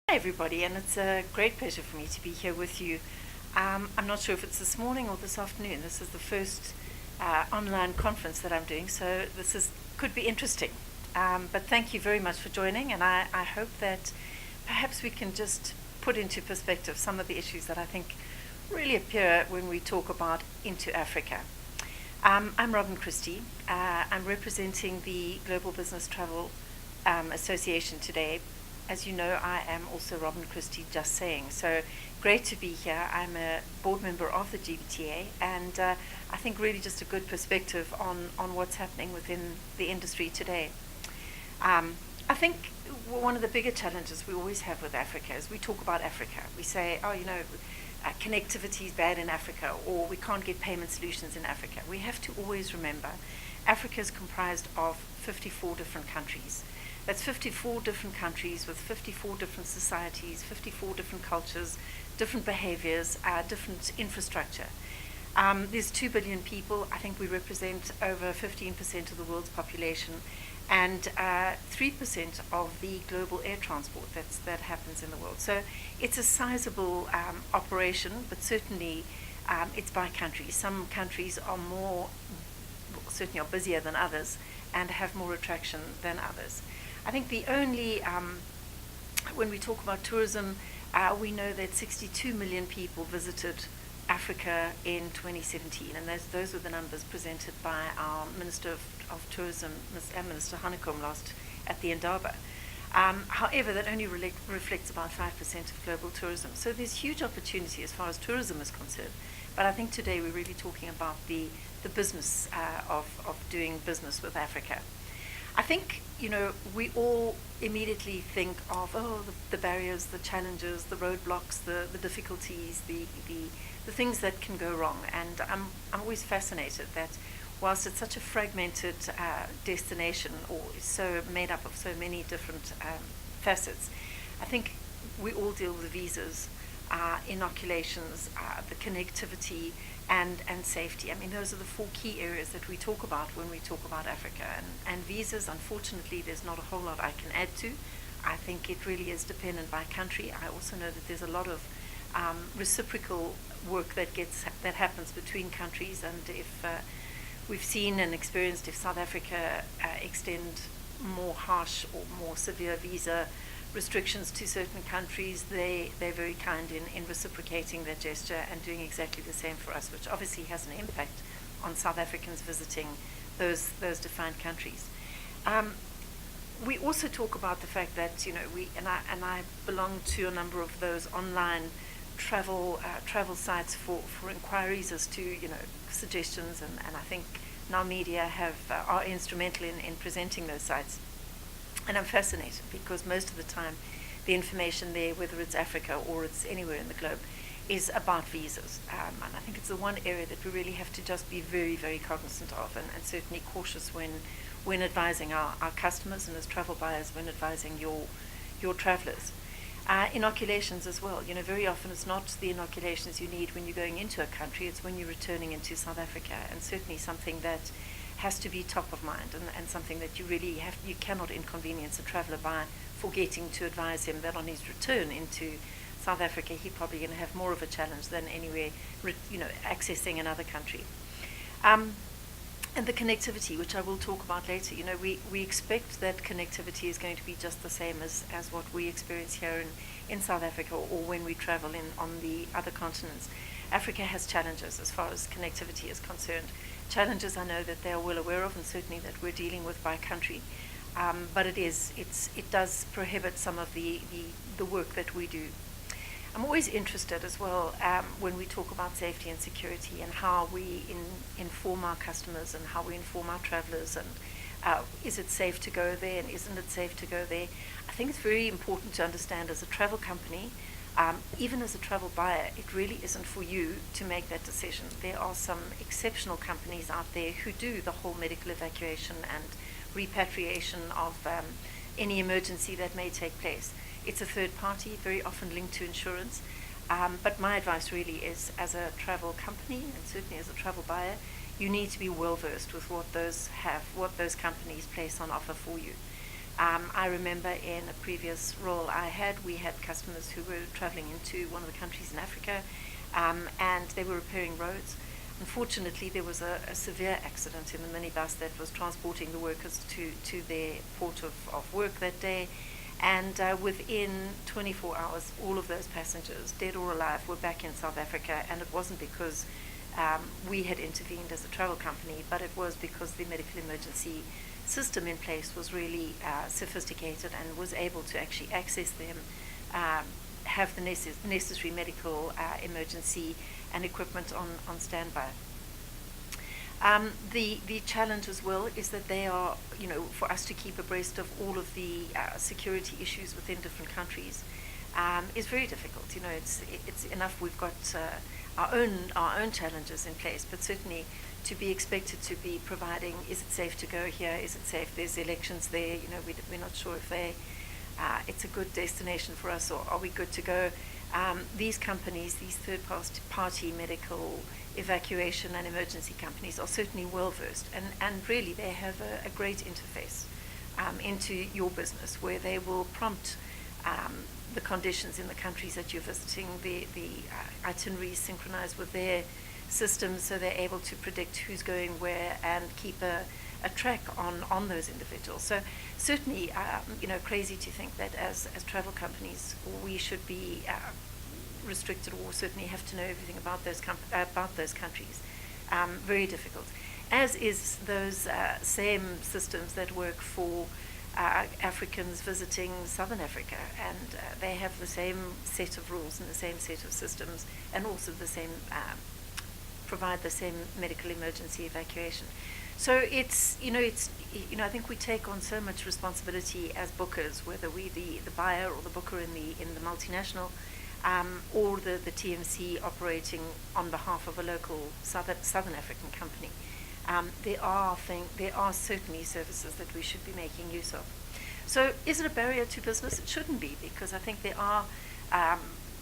Hi, everybody, and it's a great pleasure for me to be here with you. I'm not sure if it's this morning or this afternoon. This is the first online conference that I'm doing, so could be interesting. But thank you very much for joining, and I hope that perhaps we can just put into perspective some of the issues that I think really appear when we talk about Into Africa. I'm Robyn Christie. I'm representing the Global Business Travel Association today. As you know, I am also Robyn Christie, just saying. So great to be here. I'm a board member of the GBTA, and I think really just a good perspective on what's happening within the industry today. I think one of the bigger challenges we always have with Africa is we talk about Africa. We say, connectivity is bad in Africa, or we can't get payment solutions in Africa. We have to always remember Africa is comprised of 54 different countries. That's 54 different countries with 54 different societies, 54 different cultures, different behaviors, different infrastructure. There's 2 billion people. I think we represent over 15% of the world's population, and 3% of the global air transport that happens in the world. So it's a sizable operation, but certainly it's by country. Some countries are certainly are busier than others and have more attraction than others. I think the only, when we talk about tourism, we know that 62 million people visited Africa in 2017, and those were the numbers presented by our Minister of Tourism, Minister Hanekom, last at the Indaba. However, that only reflects about 5% of global tourism. So there's huge opportunity as far as tourism is concerned. But I think today we're really talking about the business of doing business with Africa. I think, we all immediately think of, the barriers, the challenges, the roadblocks, the difficulties, the things that can go wrong. And I'm always fascinated that whilst it's such a fragmented destination, or is so made up of so many different facets, I think we all deal with visas, inoculations, the connectivity, and safety. I mean, those are the 4 key areas that we talk about when we talk about Africa. And visas, unfortunately, there's not a whole lot I can add to. I think it really is dependent by country. I also know that there's a lot of reciprocal work that happens between countries, and if we've seen and experienced, if South Africa extend more harsh or more severe visa restrictions to certain countries, they're very kind in reciprocating that gesture and doing exactly the same for us, which obviously has an impact on South Africans visiting those defined countries. We also talk about the fact that I belong to a number of those online travel sites for inquiries as to suggestions, and I think now media are instrumental in presenting those sites. And I'm fascinated because most of the time the information there, whether it's Africa or it's anywhere in the globe, is about visas. And I think it's the one area that we really have to just be very, very cognizant of, and certainly cautious when advising our customers, and as travel buyers when advising your travelers. Inoculations as well. Very often it's not the inoculations you need when you're going into a country, it's when you're returning into South Africa, and certainly something that has to be top of mind, and something that you cannot inconvenience a traveller by forgetting to advise him that on his return into South Africa he's probably going to have more of a challenge than anywhere accessing another country. And the connectivity, which I will talk about later. We expect that connectivity is going to be just the same as what we experience here in South Africa, or when we travel on the other continents. Africa has challenges as far as connectivity is concerned. Challenges I know that they are well aware of, and certainly that we're dealing with by country. But it does prohibit some of the work that we do. I'm always interested as well when we talk about safety and security, and how we inform our customers and how we inform our travelers, and is it safe to go there and isn't it safe to go there. I think it's very important to understand as a travel company, even as a travel buyer, it really isn't for you to make that decision. There are some exceptional companies out there who do the whole medical evacuation and repatriation of any emergency that may take place. It's a third party, very often linked to insurance. But my advice really is, as a travel company, and certainly as a travel buyer, you need to be well versed with what those companies place on offer for you. I remember in a previous role we had customers who were traveling into one of the countries in Africa, and they were repairing roads. Unfortunately, there was a severe accident in the minibus that was transporting the workers to their port of work that day. And within 24 hours, all of those passengers, dead or alive, were back in South Africa. And it wasn't because we had intervened as a travel company, but it was because the medical emergency system in place was really sophisticated and was able to actually access them, have the necessary medical emergency and equipment on standby. The challenge as well is that they are, for us to keep abreast of all of the security issues within different countries is very difficult. It's enough we've got our own challenges in place, but certainly to be expected to be providing, is it safe to go here? Is it safe? There's elections there. We're not sure if it's a good destination for us, or are we good to go? These companies, these third-party medical evacuation and emergency companies, are certainly well versed, and really they have a great interface into your business, where they will prompt the conditions in the countries that you're visiting, the itineraries synchronized with their systems, so they're able to predict who's going where and keep a track on those individuals. So certainly, crazy to think that as travel companies, we should be restricted, or certainly have to know everything about those countries. Very difficult. As is those same systems that work for Africans visiting Southern Africa, and they have the same set of rules and the same set of systems, and also the same provide the same medical emergency evacuation. So I think we take on so much responsibility as bookers, whether we the buyer or the booker in the multinational, or the TMC operating on behalf of a local Southern African company. There are certainly services that we should be making use of. So is it a barrier to business? It shouldn't be, because I think there are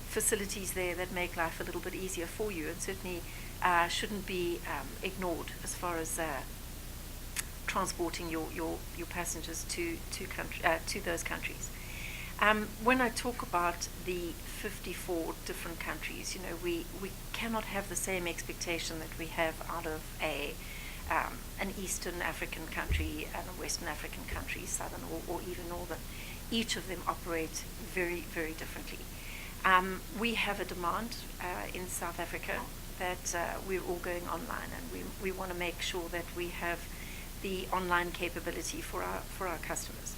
facilities there that make life a little bit easier for you, and certainly shouldn't be ignored as far as transporting your passengers to those countries. When I talk about the 54 different countries, we cannot have the same expectation that we have out of an Eastern African country and a Western African country, Southern or even Northern. Each of them operate very, very differently. We have a demand in South Africa that we're all going online, and we want to make sure that we have the online capability for our customers,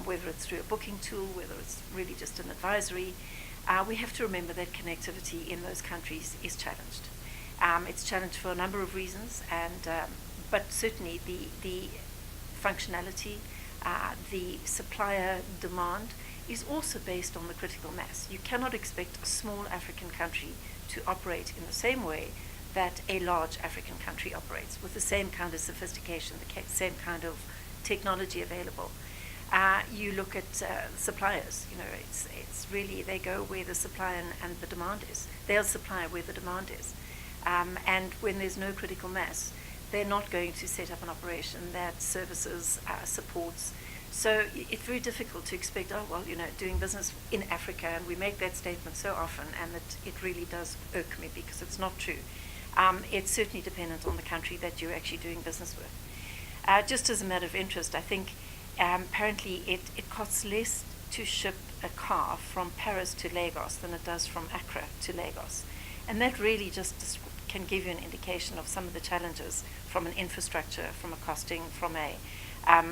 whether it's through a booking tool, whether it's really just an advisory. We have to remember that connectivity in those countries is challenged. It's challenged for a number of reasons, but certainly the functionality, the supplier demand is also based on the critical mass. You cannot expect a small African country to operate in the same way that a large African country operates, with the same kind of sophistication, the same kind of technology available. You look at suppliers. It's really, they go where the supply and the demand is. They'll supply where the demand is. And when there's no critical mass, they're not going to set up an operation that services, supports. So it's very difficult to expect, doing business in Africa, and we make that statement so often, and it really does irk me, because it's not true. It's certainly dependent on the country that you're actually doing business with. Just as a matter of interest, I think apparently it costs less to ship a car from Paris to Lagos than it does from Accra to Lagos. And that really just can give you an indication of some of the challenges from an infrastructure, from a costing, from a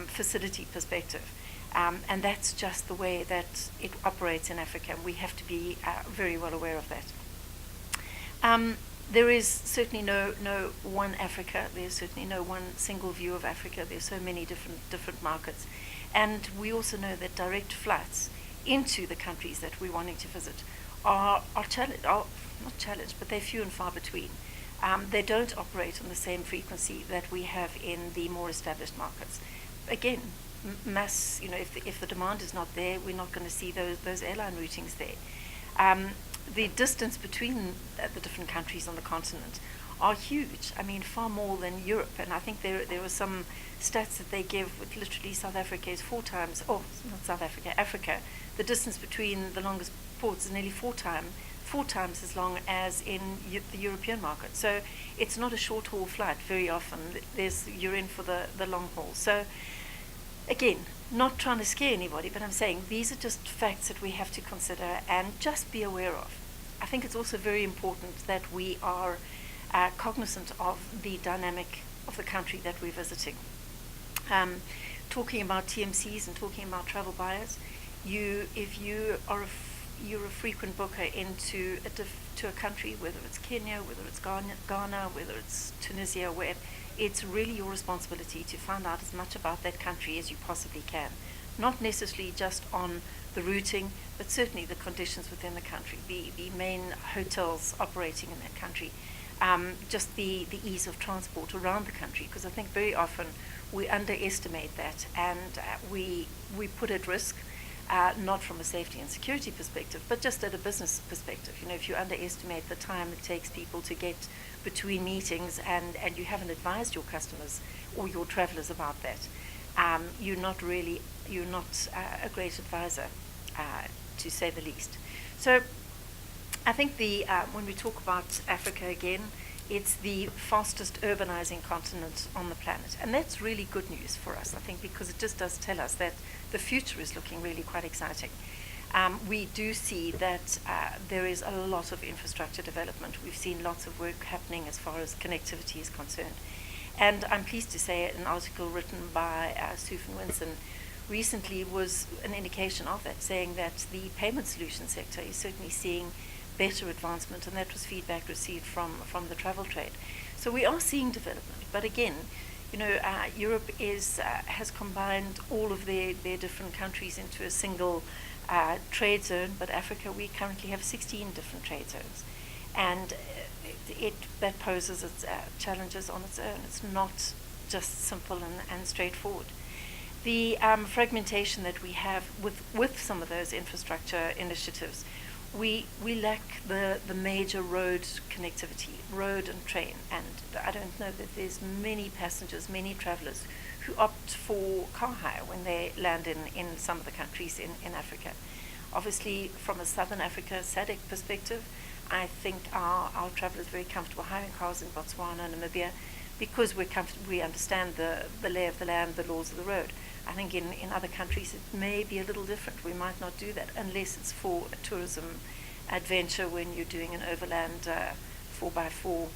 facility perspective. And that's just the way that it operates in Africa. We have to be very well aware of that. There is certainly no one Africa. There's certainly no one single view of Africa. There's so many different markets. And we also know that direct flights into the countries that we're wanting to visit are not challenged, but they're few and far between. They don't operate on the same frequency that we have in the more established markets. Again, mass, if the demand is not there, we're not going to see those airline routings there. The distance between the different countries on the continent are huge. I mean, far more than Europe. And I think there were some stats that they give with literally South Africa is 4 times, oh, not South Africa, Africa. The distance between the longest ports is nearly 4 times as long as in the European market. So it's not a short haul flight very often. You're in for the long haul. So again, not trying to scare anybody, but I'm saying these are just facts that we have to consider and just be aware of. I think it's also very important that we are cognizant of the dynamic of the country that we're visiting. Talking about TMCs and talking about travel buyers, if you're a frequent booker into to a country, whether it's Kenya, whether it's Ghana, whether it's Tunisia, where it's really your responsibility to find out as much about that country as you possibly can. Not necessarily just on the routing, but certainly the conditions within the country, the main hotels operating in that country, just the ease of transport around the country, because I think very often we underestimate that and we put at risk, not from a safety and security perspective, but just at a business perspective. You know, if you underestimate the time it takes people to get between meetings and you haven't advised your customers or your travelers about that, you're not a great advisor, to say the least. So I think when we talk about Africa again, it's the fastest urbanizing continent on the planet. And that's really good news for us, I think, because it just does tell us that the future is looking really quite exciting. We do see that there is a lot of infrastructure development. We've seen lots of work happening as far as connectivity is concerned. And I'm pleased to say an article written by Sufan Winson recently was an indication of that, saying that the payment solution sector is certainly seeing better advancement, and that was feedback received from the travel trade. So we are seeing development, but again, you know, Europe has combined all of their different countries into a single trade zone, but Africa, we currently have 16 different trade zones, and that poses its challenges on its own. It's not just simple and straightforward. The fragmentation that we have with some of those infrastructure initiatives, we lack the major road connectivity, road and train, and I don't know that there's many passengers, many travelers who opt for car hire when they land in some of the countries in Africa. Obviously, from a Southern Africa SADC perspective, I think our travelers are very comfortable hiring cars in Botswana and Namibia because we understand the lay of the land, the laws of the road. I think in other countries it may be a little different. We might not do that unless it's for a tourism adventure when you're doing an overland 4x4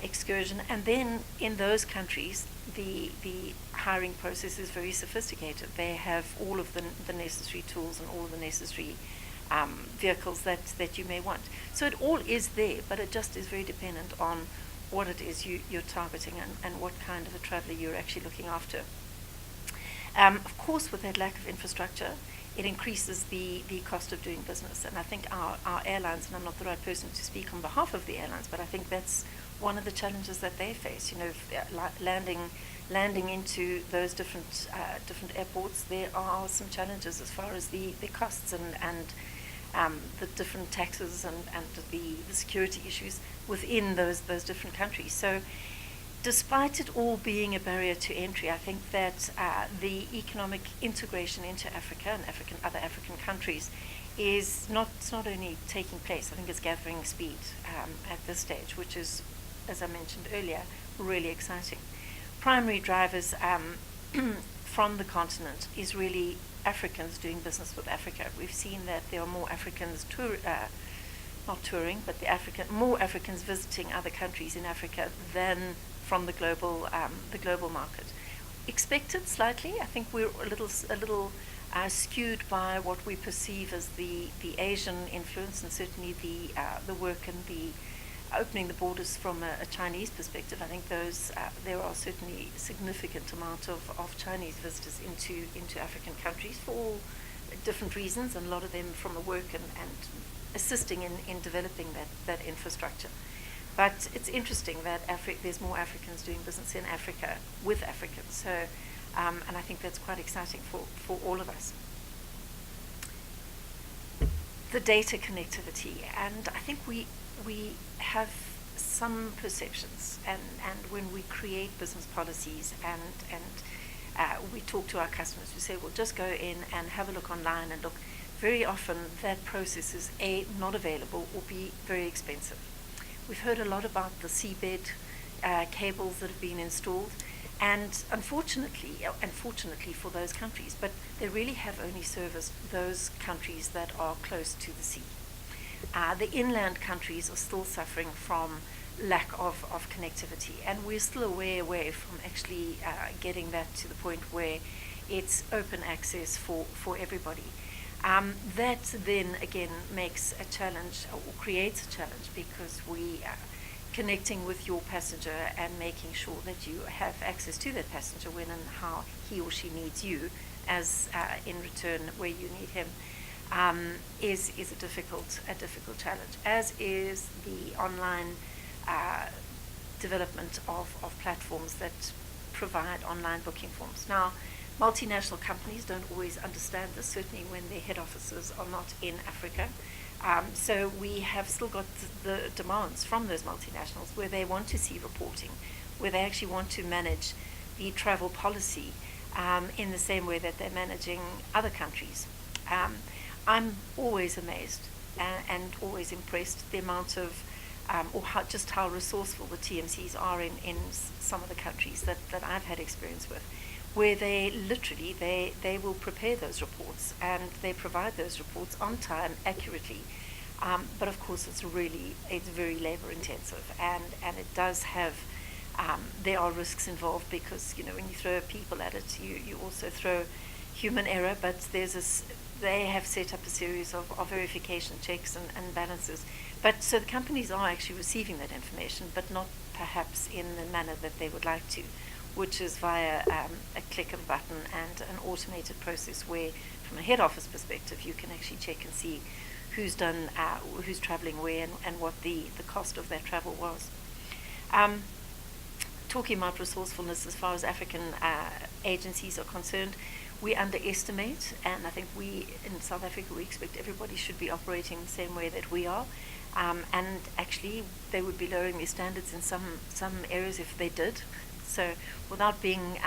excursion. And then in those countries, the hiring process is very sophisticated. They have all of the necessary tools and all of the necessary vehicles that you may want. So it all is there, but it just is very dependent on what it is you're targeting and what kind of a traveller you're actually looking after. Of course, with that lack of infrastructure, it increases the cost of doing business. And I think our airlines, and I'm not the right person to speak on behalf of the airlines, but I think that's one of the challenges that they face. You know, landing into those different airports, there are some challenges as far as the costs and the different taxes and the security issues within those different countries. So despite it all being a barrier to entry, I think that the economic integration into Africa and other African countries is not only taking place, I think it's gathering speed at this stage, which is, as I mentioned earlier, really exciting. Primary drivers from the continent is really Africans doing business with Africa. We've seen that there are more Africans not touring, but more Africans visiting other countries in Africa than from the global market. Expected slightly. I think we're a little skewed by what we perceive as the Asian influence, and certainly the work and the opening the borders from a Chinese perspective. I think there are certainly significant amount of Chinese visitors into African countries for all different reasons, and a lot of them from the work and assisting in developing that infrastructure. But it's interesting that there's more Africans doing business in Africa with Africans. So, and I think that's quite exciting for all of us. The data connectivity, and I think we have some perceptions, and when we create business policies and we talk to our customers, we say, well, just go in and have a look online and look. Very often that process is A, not available, or B, very expensive. We've heard a lot about the seabed cables that have been installed, and unfortunately for those countries, but they really have only serviced those countries that are close to the sea. The inland countries are still suffering from lack of connectivity, and we're still a way away from actually getting that to the point where it's open access for everybody. That then again makes a challenge, or creates a challenge, because we connecting with your passenger and making sure that you have access to that passenger when and how he or she needs you, as in return where you need him, is a difficult challenge, as is the online development of platforms that provide online booking forms. Now, multinational companies don't always understand this, certainly when their head offices are not in Africa. So we have still got the demands from those multinationals where they want to see reporting, where they actually want to manage the travel policy in the same way that they're managing other countries. I'm always amazed and always impressed the amount of just how resourceful the TMCs are in some of the countries that I've had experience with, where they literally they will prepare those reports and they provide those reports on time, accurately. But of course, it's very labor intensive, and it does have there are risks involved, because when you throw people at it, you also throw human error. But they have set up a series of verification checks and balances. But so the companies are actually receiving that information, but not perhaps in the manner that they would like to, which is via a click of a button and an automated process where, from a head office perspective, you can actually check and see who's traveling where and what the cost of that travel was. Talking about resourcefulness as far as African agencies are concerned, we underestimate, and I think we in South Africa, we expect everybody should be operating the same way that we are. And actually, they would be lowering their standards in some areas if they did. So without being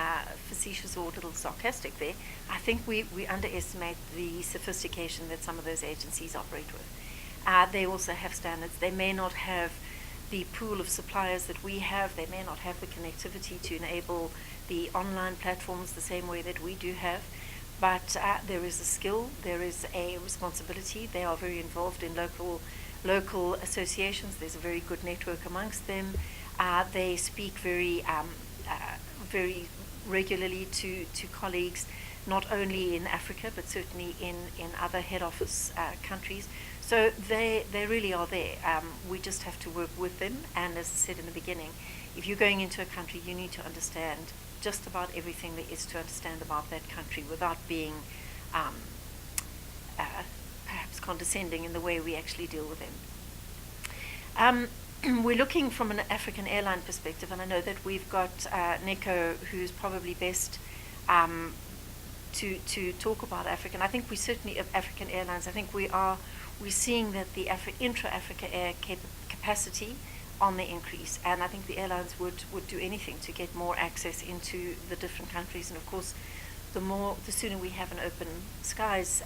facetious or a little sarcastic there, I think we underestimate the sophistication that some of those agencies operate with. They also have standards. They may not have the pool of suppliers that we have. They may not have the connectivity to enable the online platforms the same way that we do have. But there is a skill, there is a responsibility. They are very involved in local associations. There's a very good network amongst them. They speak very regularly to colleagues, not only in Africa, but certainly in other head office countries. So they really are there. We just have to work with them. And as I said in the beginning, if you're going into a country, you need to understand just about everything there is to understand about that country without being perhaps condescending in the way we actually deal with them. We're looking from an African airline perspective, and I know that we've got Nico, who's probably best to talk about African. I think we certainly, of African airlines, I think we're seeing that the intra-Africa air capacity on the increase, and I think the airlines would do anything to get more access into the different countries. And of course, the sooner we have an open skies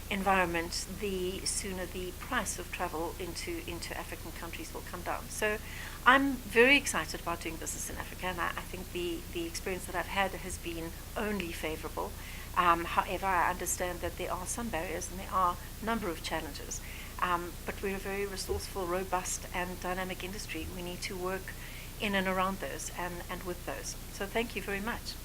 environment, the sooner the price of travel into African countries will come down. So I'm very excited about doing business in Africa, and I think the experience that I've had has been only favorable. However, I understand that there are some barriers and there are a number of challenges. But we're a very resourceful, robust, and dynamic industry. We need to work in and around those and with those. So thank you very much.